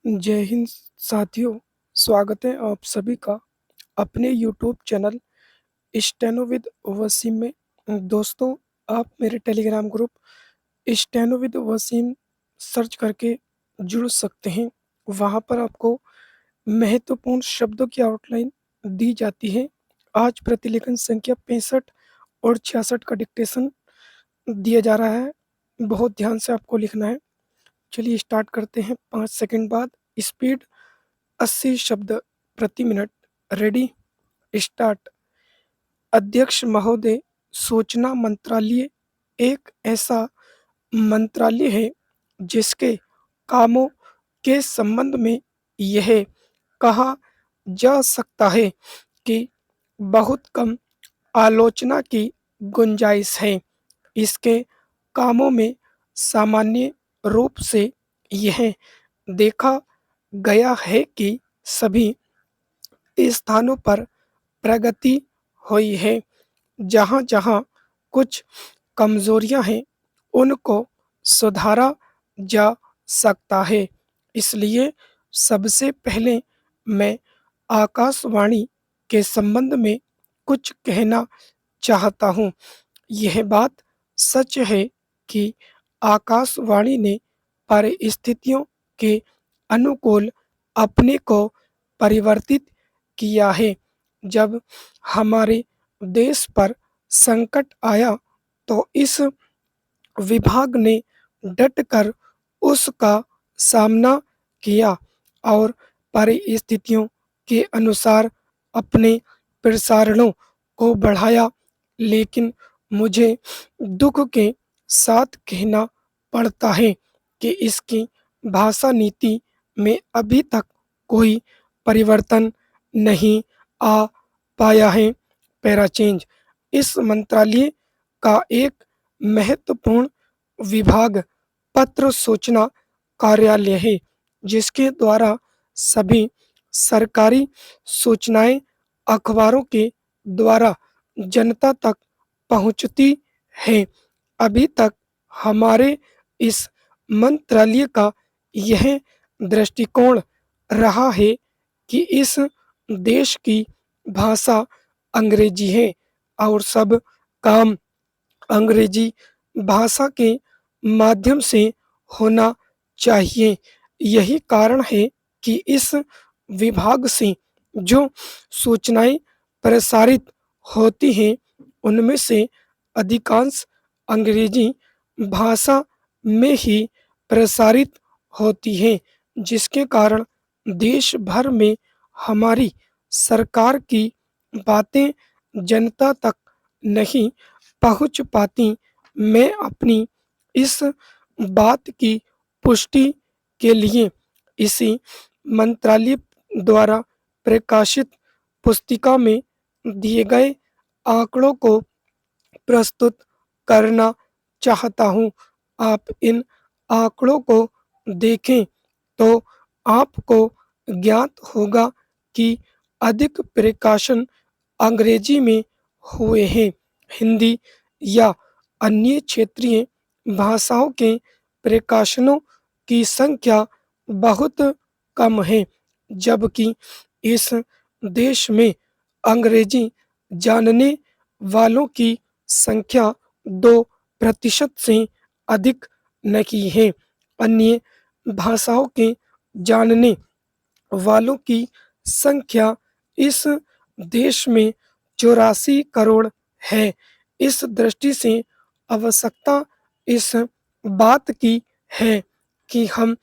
जय हिंद साथियों, स्वागत है आप सभी का अपने YouTube channel steno with Waseem में। दोस्तों, आप मेरे Telegram group steno with Waseem search करके जुड़ सकते हैं। वहां पर आपको महत्वपूर्ण शब्दों की आउटलाइन दी जाती है। आज प्रतिलेखन संख्या 65 और 66 का डिक्टेशन दिया जा रहा है। बहुत ध्यान से आपको लिखना है। चलिए स्टार्ट करते हैं। 5 सेकंड बाद। स्पीड 80 शब्द प्रति मिनट। Ready, start. अध्यक्ष महोदय, सूचना मंत्रालय एक ऐसा मंत्रालय है जिसके कामों के संबंध में यह कहा जा सकता है कि बहुत कम आलोचना की गुंजाइश है। इसके कामों में सामान्य रूप से यह देखा गया है कि सभी स्थानों पर प्रगति हुई है। जहाँ जहाँ कुछ कमजोरियां हैं उनको सुधारा जा सकता है। इसलिए सबसे पहले मैं आकाशवाणी के संबंध में कुछ कहना चाहता हूँ। यह बात सच है कि आकाशवाणी ने परिस्थितियों के अनुकूल अपने को परिवर्तित किया है। जब हमारे देश पर संकट आया तो इस विभाग ने डटकर उसका सामना किया और परिस्थितियों के अनुसार अपने प्रसारणों को बढ़ाया। लेकिन मुझे दुख के साथ कहना पड़ता है कि इसकी भाषा नीति में अभी तक कोई परिवर्तन नहीं आ पाया है। Para change. इस मंत्रालय का एक महत्वपूर्ण विभाग पत्र सूचना कार्यालय है, जिसके द्वारा सभी सरकारी सूचनाएं अखबारों के द्वारा जनता तक पहुंचती हैं। अभी तक हमारे इस मंत्रालय का यह दृष्टिकोण रहा है कि इस देश की भाषा अंग्रेजी है और सब काम अंग्रेजी भाषा के माध्यम से होना चाहिए। यही कारण है कि इस विभाग से जो सूचनाएं प्रसारित होती हैं उनमें से अधिकांश अंग्रेजी भाषा में ही प्रसारित होती हैं, जिसके कारण देश भर में हमारी सरकार की बातें जनता तक नहीं पहुंच पाती। मैं अपनी इस बात की पुष्टि के लिए इसी मंत्रालय द्वारा प्रकाशित पुस्तिका में दिए गए आंकड़ों को प्रस्तुत करना चाहता हूं। आप इन आंकड़ों को देखें तो आपको ज्ञात होगा कि अधिक प्रकाशन अंग्रेजी में हुए हैं। हिंदी या अन्य क्षेत्रीय भाषाओं के प्रकाशनों की संख्या बहुत कम है, जबकि इस देश में अंग्रेजी जानने वालों की संख्या 2% से अधिक नहीं है। अन्य भाषाओं के जानने वालों की संख्या इस देश में 84 करोड़ है। इस दृष्टि से आवश्यकता इस बात की है कि हम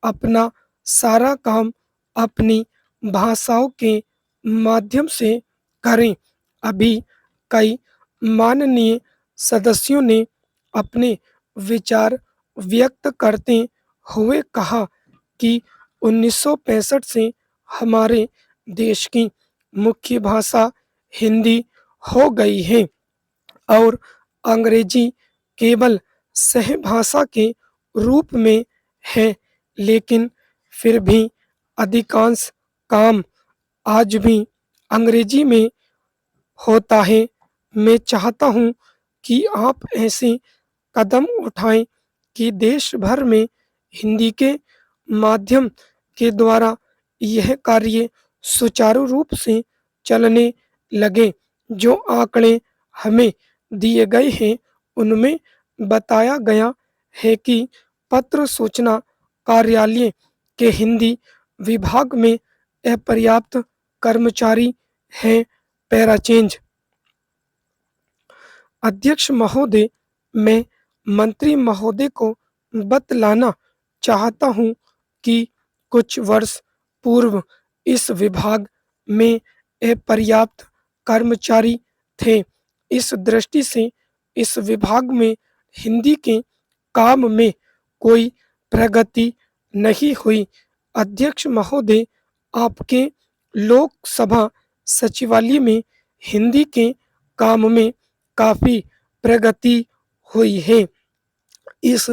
अपना सारा काम अपनी भाषाओं के माध्यम से करें। अभी कई माननीय सदस्यों ने अपने विचार व्यक्त करते हुए कहा कि 1965 से हमारे देश की मुख्य भाषा हिंदी हो गई है और अंग्रेजी केवल सहभाषा के रूप में है। लेकिन फिर भी अधिकांश काम आज भी अंग्रेजी में होता है। मैं चाहता हूं कि आप ऐसे कदम उठाएं कि देश भर में हिंदी के माध्यम के द्वारा यह कार्य सुचारू रूप से चलने लगे। जो आंकड़े हमें दिए गए हैं उनमें बताया गया है कि पत्र सूचना कार्यालय के हिंदी विभाग में अपर्याप्त कर्मचारी हैं। पैराचेंज। अध्यक्ष महोदय, मैं मंत्री महोदय को बतलाना चाहता हूँ कि कुछ वर्ष पूर्व इस विभाग में अपर्याप्त कर्मचारी थे। इस दृष्टि से इस विभाग में हिंदी के काम में कोई प्रगति नहीं हुई। अध्यक्ष महोदय, आपके लोकसभा सचिवालय में हिंदी के काम में काफी प्रगति हुई है। इस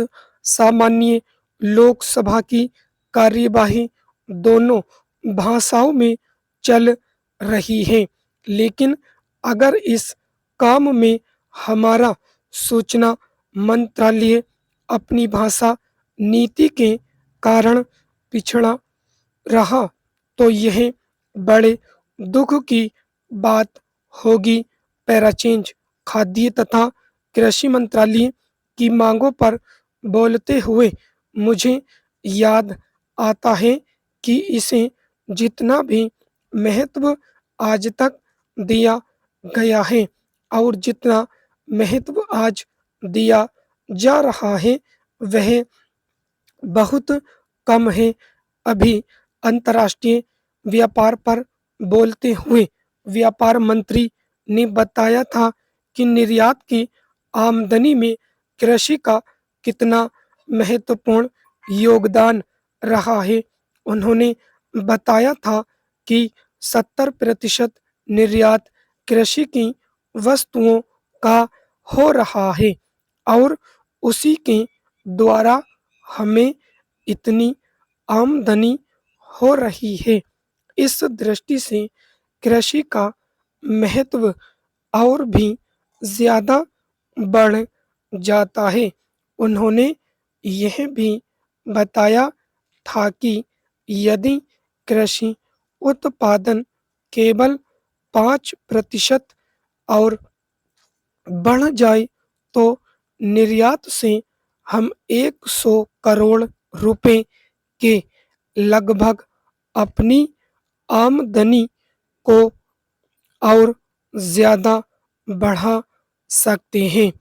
सामान्य लोकसभा की कार्यवाही दोनों भाषाओं में चल रही है, लेकिन अगर इस काम में हमारा सूचना मंत्रालय अपनी भाषा नीति के कारण पिछड़ा रहा तो यह बड़े दुख की बात होगी। पैराचेंज। खाद्य तथा कृषि मंत्रालय की मांगों पर बोलते हुए मुझे याद आता है कि इसे जितना भी महत्व आज तक दिया गया है और जितना महत्व आज दिया जा रहा है वह बहुत कम है। अभी अंतर्राष्ट्रीय व्यापार पर बोलते हुए व्यापार मंत्री ने बताया था कि निर्यात की आमदनी में कृषि का कितना महत्वपूर्ण योगदान रहा है। उन्होंने बताया था कि 70% निर्यात कृषि की वस्तुओं का हो रहा है और उसी के द्वारा हमें इतनी आमदनी हो रही है। इस दृष्टि से कृषि का महत्व और भी ज्यादा बढ़ जाता है। उन्होंने यह भी बताया था कि यदि कृषि उत्पादन केवल 5% और बढ़ जाए तो निर्यात से हम 100 करोड़ रुपए के लगभग अपनी आमदनी को और ज्यादा बढ़ा सकते हैं।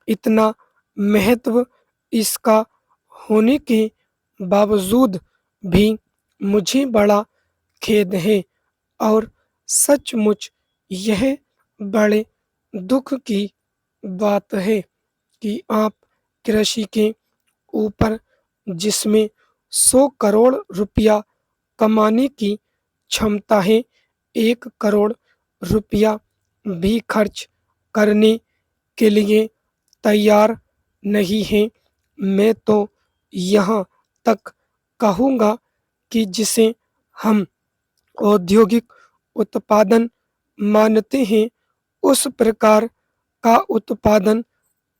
इतना महत्व इसका होने के बावजूद भी मुझे बड़ा खेद है और सचमुच यह बड़े दुख की बात है कि आप कृषि के ऊपर जिसमें 100 करोड़ रुपया कमाने की क्षमता है 1 करोड़ रुपया भी खर्च करने के लिए तैयार नहीं है। मैं तो यहाँ तक कहूँगा कि जिसे हम औद्योगिक उत्पादन मानते हैं उस प्रकार का उत्पादन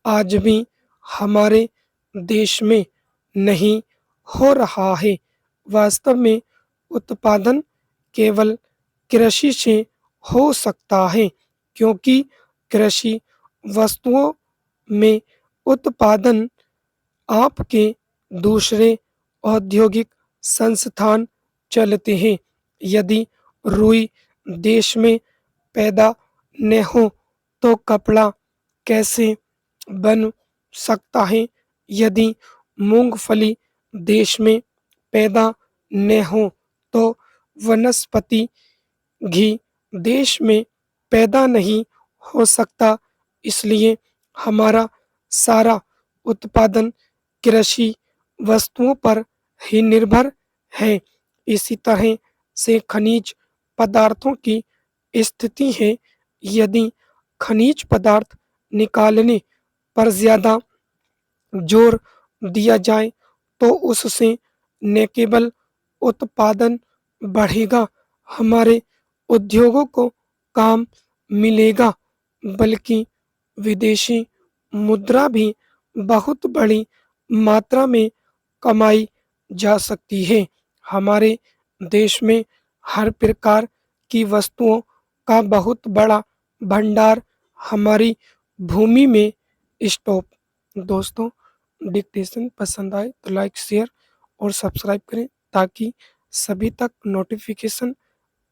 आज भी हमारे देश में नहीं हो रहा है। वास्तव में उत्पादन केवल कृषि से हो सकता है क्योंकि कृषि वस्तुओं में उत्पादन आपके दूसरे औद्योगिक संस्थान चलते हैं। यदि रुई देश में पैदा न हो तो कपड़ा कैसे बन सकता है? यदि मूंगफली देश में पैदा न हो तो वनस्पति घी देश में पैदा नहीं हो सकता। इसलिए हमारा सारा उत्पादन कृषि वस्तुओं पर ही निर्भर है। इसी तरह से खनिज पदार्थों की स्थिति है। यदि खनिज पदार्थ निकालने पर ज्यादा जोर दिया जाए तो उससे न केवल उत्पादन बढ़ेगा, हमारे उद्योगों को काम मिलेगा, बल्कि विदेशी मुद्रा भी बहुत बड़ी मात्रा में कमाई जा सकती है। हमारे देश में हर प्रकार की वस्तुओं का बहुत बड़ा भंडार हमारी भूमि में स्टॉक। दोस्तों, डिक्टेशन पसंद आए तो लाइक, शेयर और सब्सक्राइब करें ताकि सभी तक नोटिफिकेशन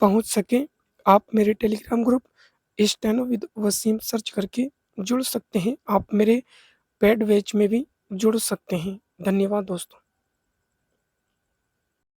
पहुंच सके। आप मेरे Telegram group steno with Waseem search करके जुड़ सकते हैं। आप मेरे पेड बैच में भी जुड़ सकते हैं। धन्यवाद दोस्तों।